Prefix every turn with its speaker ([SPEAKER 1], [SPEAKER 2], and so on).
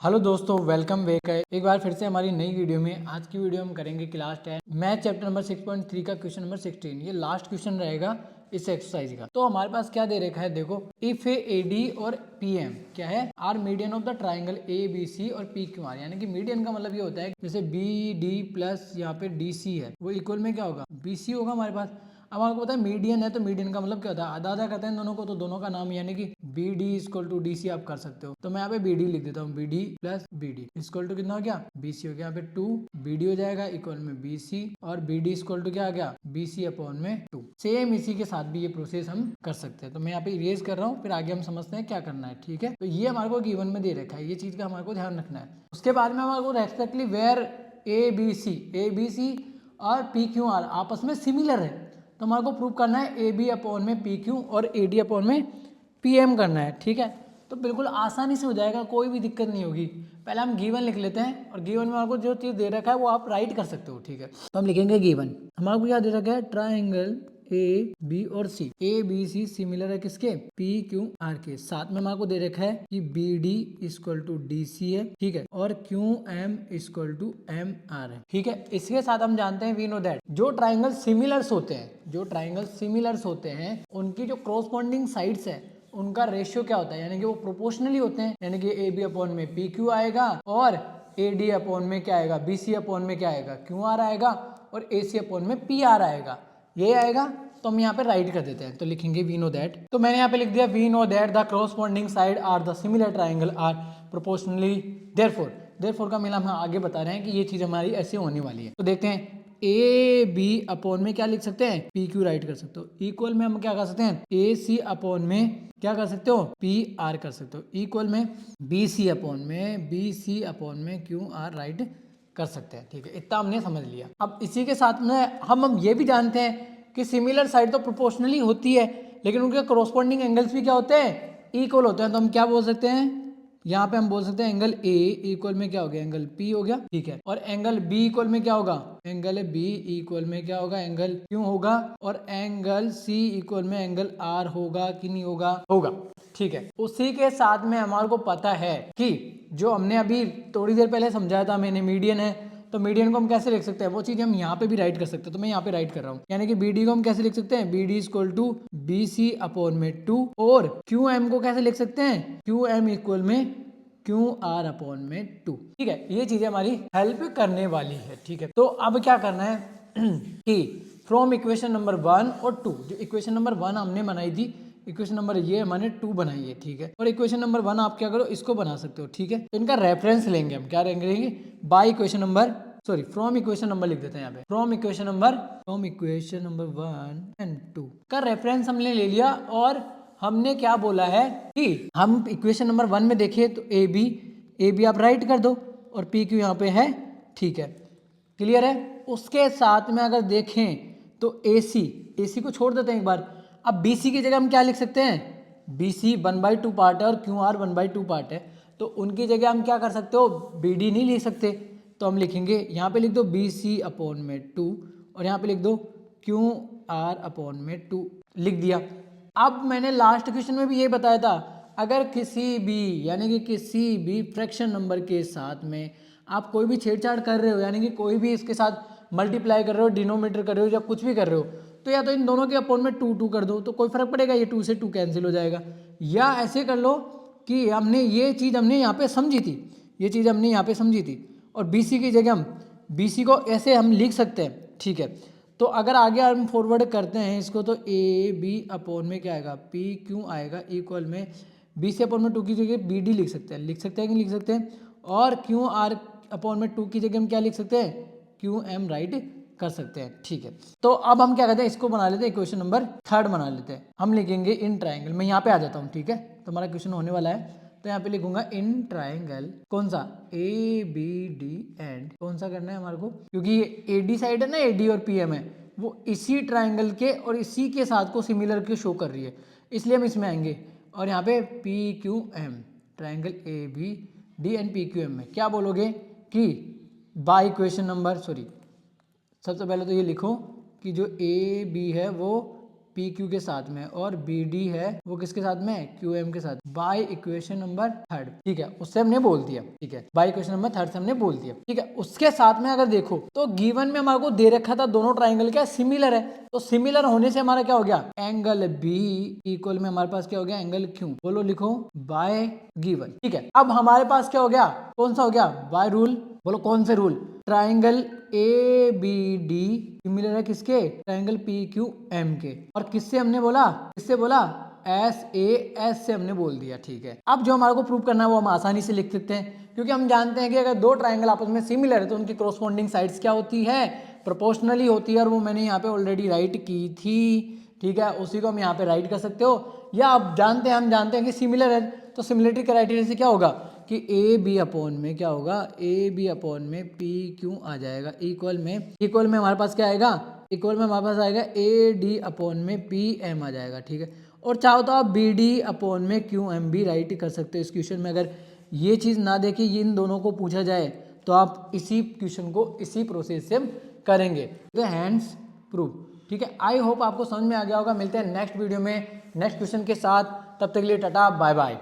[SPEAKER 1] Hello दोस्तों, welcome back है एक बार फिर से हमारी नई वीडियो में। आज की वीडियो हम करेंगे क्लास 10 मैथ चैप्टर नंबर 6.3 का क्वेश्चन नंबर 16। ये लास्ट क्वेश्चन रहेगा इस एक्सरसाइज का। तो हमारे पास क्या दे रखा है, देखो, इफ ए डी और पी एम क्या है, are median of the triangle A B C और पी क्यू आर। यानी कि मीडियन का मतलब ये होता है जैसे बी डी प्लस यहाँ पे डी सी है, वो इक्वल में क्या होगा, बी सी होगा हमारे पास। अब आपको पता है मीडियन है, तो मीडियन का मतलब क्या होता है, आधा आधा करते हैं दोनों को, तो दोनों का नाम यानी कि B D equal to D C आप कर सकते हो। तो मैं यहाँ पे बी डी लिख देता हूँ, B D plus B D equal to कितना हो गया, बी सी हो गया। यहाँ पे 2 बी डी हो जाएगा इक्वल में बी सी, और बी डी इक्वल टू क्या आ गया, बी सी अपॉन में 2। सेम इसी के साथ भी ये प्रोसेस हम कर सकते हैं। तो मैं यहाँ पे इरेज कर रहा हूँ, फिर आगे हम समझते हैं क्या करना है। ठीक है, तो ये हमारे को गिवन में दे रखा है, ये चीज का हमारे को ध्यान रखना है। उसके बाद में हमारे को respectively where A B C और पी क्यू आर आपस में सिमिलर है, तो हमारे को प्रूव करना है ए बी अपॉन में पी क्यू और ए डी अपॉन में पी एम करना है। ठीक है, तो बिल्कुल आसानी से हो जाएगा, कोई भी दिक्कत नहीं होगी। पहले हम गिवन लिख लेते हैं, और गिवन में आपको जो चीज़ दे रखा है वो आप राइट कर सकते हो। ठीक है, तो हम लिखेंगे गिवन, हमारे को क्या दे रखा है, ट्राइंगल ए बी और सी, ए बी सी सिमिलर है किसके, पी क्यू आर के। साथ में हमारे को दे रखा है कि B D equal to D C है, ठीक है, और Q M equal to M R है। ठीक है, इसके साथ हम जानते हैं, वी नो दैट जो ट्राइंगल सिमिलर्स होते हैं, जो ट्राइंगल सिमिलर्स होते हैं उनकी जो क्रॉसपॉन्डिंग साइड्स है उनका रेशियो क्या होता है, यानी कि वो प्रोपोर्शनली होते हैं। यानी कि ए बी अपॉन में पी क्यू आएगा, और ए डी अपॉन में क्या आएगा, बी सी अपॉन में क्या आएगा, क्यू आर आएगा, और ए सी अपॉन में पी आर आएगा। ये आएगा, तो हम यहाँ पे राइट कर देते हैं, तो लिखेंगे वी नो दैट। तो मैंने यहाँ पे लिख दिया we know that the corresponding side are the similar triangle are proportionally therefore. Therefore का मतलब हम आगे बता रहे हैं कि ये चीज हमारी ऐसे होने वाली है। तो देखते हैं, ए बी अपॉन में क्या लिख सकते हैं, पी क्यू राइट कर सकते हो। इक्वल में हम क्या कर सकते हैं, ए सी अपॉन में क्या कर सकते हो, पी आर कर सकते हो। इक्वल में बी सी अपॉन में क्यू आर राइट कर सकते हैं। ठीक है, इतना हमने समझ लिया। अब इसी के साथ में हम ये भी जानते हैं कि सिमिलर साइड तो प्रोपोर्शनली होती है, लेकिन उनके कॉरस्पॉन्डिंग एंगल्स भी क्या होते हैं, इक्वल होते हैं। तो हम क्या बोल सकते हैं, यहाँ पे हम बोल सकते हैं एंगल ए इक्वल में क्या हो गया, एंगल पी हो गया। ठीक है, और एंगल बी इक्वल में क्या होगा, एंगल बी इक्वल में क्या होगा, एंगल क्यू होगा, और एंगल सी इक्वल में एंगल आर होगा कि नहीं होगा, होगा। ठीक है, उसी के साथ में हमारे को पता है कि जो हमने अभी थोड़ी देर पहले समझाया था मैंने, मीडियन है, तो मीडियन को हम कैसे लिख सकते हैं, वो चीज हम यहाँ पे भी राइट कर सकते हैं। तो मैं यहाँ पे राइट कर रहा हूँ, यानी कि बी डी को हम कैसे लिख सकते हैं, B D equal to B C upon में 2, और क्यू एम को कैसे लिख सकते हैं, क्यू एम इक्वल में क्यू आर अपॉन में 2। ठीक है, ये चीजें हमारी हेल्प करने वाली है। ठीक है, तो अब क्या करना है कि फ्रॉम इक्वेशन नंबर 1 और 2, जो इक्वेशन नंबर 1 हमने बनाई थी, इक्वेशन नंबर ये मैंने 2 बनाई है। ठीक है, और इक्वेशन नंबर 1 आप क्या करो, इसको बना सकते हो। ठीक है, तो इनका रेफरेंस लेंगे हम, क्या लेंगे, by equation number, sorry from equation number लिख देते हैं यहाँ पे, फ्रॉम इक्वेशन नंबर 1 एंड 2 का रेफरेंस हमने ले लिया। और हमने क्या बोला है कि हम इक्वेशन नंबर 1 में देखिए तो ए बी आप राइट कर दो, और पी क्यू यहाँ पे है। ठीक है, क्लियर है। उसके साथ में अगर देखें तो ए सी को छोड़ देते हैं एक बार। अब बी सी की जगह हम क्या लिख सकते हैं, बी सी 1/2 पार्ट है और क्यू आर 1/2 पार्ट है, तो उनकी जगह हम क्या कर सकते हो, बी डी नहीं लिख सकते, तो हम लिखेंगे यहाँ पे लिख दो बी सी अपॉन में 2, और यहाँ पे लिख दो क्यू आर अपॉन में 2, लिख दिया। अब मैंने लास्ट क्वेश्चन में भी ये बताया था, अगर किसी भी यानी कि किसी भी फ्रैक्शन नंबर के साथ में आप कोई भी छेड़छाड़ कर रहे हो, यानी कि कोई भी इसके साथ मल्टीप्लाई कर रहे हो, डिनोमीटर कर रहे हो, या कुछ भी कर रहे हो, तो या तो इन दोनों के अपॉन में 2 कर दो, तो कोई फर्क पड़ेगा, ये 2 से 2 कैंसिल हो जाएगा। या ऐसे कर लो कि हमने ये चीज़ हमने यहाँ पे समझी थी, ये चीज़ हमने यहाँ पे समझी थी, और बी सी की जगह हम बी सी को ऐसे हम लिख सकते हैं। ठीक है, तो अगर आगे हम फॉरवर्ड करते हैं इसको, तो ए बी अपॉन में क्या आएगा, पी क्यू आएगा, इक्वल में बी सी अपॉन में 2 की जगह बी डी लिख सकते हैं कि नहीं लिख सकते हैं, और क्यू आर अपॉन में 2 की जगह हम क्या लिख सकते हैं, क्यू एम राइट कर सकते हैं। ठीक है, तो अब हम क्या कहते हैं, इसको बना लेते हैं, इक्वेशन नंबर 3 बना लेते हैं। हम लिखेंगे इन ट्राइंगल, मैं यहाँ पे आ जाता हूँ। ठीक है, तो हमारा क्वेश्चन होने वाला है, तो यहाँ पे लिखूंगा इन ट्राइंगल, कौन सा, ए बी डी एंड, कौन सा करना है हमारे को, क्योंकि ये ए डी साइड है ना, ए डी और पी एम है, वो इसी ट्राइंगल के और इसी के साथ को सिमिलर के शो कर रही है, इसलिए हम इसमें आएंगे। और यहाँ पे P Q M, triangle A B D and P Q M में क्या बोलोगे कि बाय इक्वेशन नंबर, सॉरी सबसे पहले तो ये लिखो कि जो ए बी है वो पी क्यू के साथ में और बी डी है वो किसके साथ में, क्यू एम के साथ, बाय इक्वेशन नंबर थर्ड। ठीक है, उससे हमने बोल दिया। ठीक है, बाय इक्वेशन नंबर थर्ड से हमने बोल दिया। ठीक है, उसके साथ में अगर देखो तो गिवन में हमारे को दे रखा था दोनों ट्राइंगल क्या सिमिलर है, तो सिमिलर होने से हमारा क्या हो गया, एंगल बी इक्वल में हमारे पास क्या हो गया, एंगल क्यू। बोलो लिखो बाय गिवन। ठीक है, अब हमारे पास क्या हो गया, कौन सा हो गया, बाय रूल। बोलो कौन से rule, triangle A B D similar है किसके, ट्राइंगल पी क्यू एम के। और किससे हमने बोला, किससे बोला, एस ए एस से हमने बोल दिया। ठीक है, अब जो हमारे को प्रूव करना है वो हम आसानी से लिख सकते हैं, क्योंकि हम जानते हैं कि अगर दो ट्राइंगल आपस में सिमिलर है तो उनकी कॉरस्पॉन्डिंग साइड्स क्या होती है, प्रोपोर्शनली होती है। और वो मैंने यहाँ पे ऑलरेडी राइट की थी। ठीक है, उसी को हम यहाँ पे राइट कर सकते हो, या आप जानते हैं, हम जानते हैं कि सिमिलर है तो सिमिलरिटी क्राइटेरिया से क्या होगा कि ए बी अपॉन में क्या होगा, ए बी अपॉन में पी क्यू आ जाएगा, इक्वल में हमारे पास क्या आएगा, इक्वल में हमारे पास आएगा ए डी अपॉन में पी एम आ जाएगा। ठीक है, और चाहो तो आप बी डी अपॉन में क्यू एम भी राइट कर सकते हो इस क्वेश्चन में। अगर ये चीज़ ना देखे, ये इन दोनों को पूछा जाए तो आप इसी क्वेश्चन को इसी प्रोसेस से करेंगे। Hands proof. ठीक है, आई होप आपको समझ में आ गया होगा। मिलते हैं नेक्स्ट वीडियो में नेक्स्ट क्वेश्चन के साथ, तब तक के लिए टाटा बाय बाय।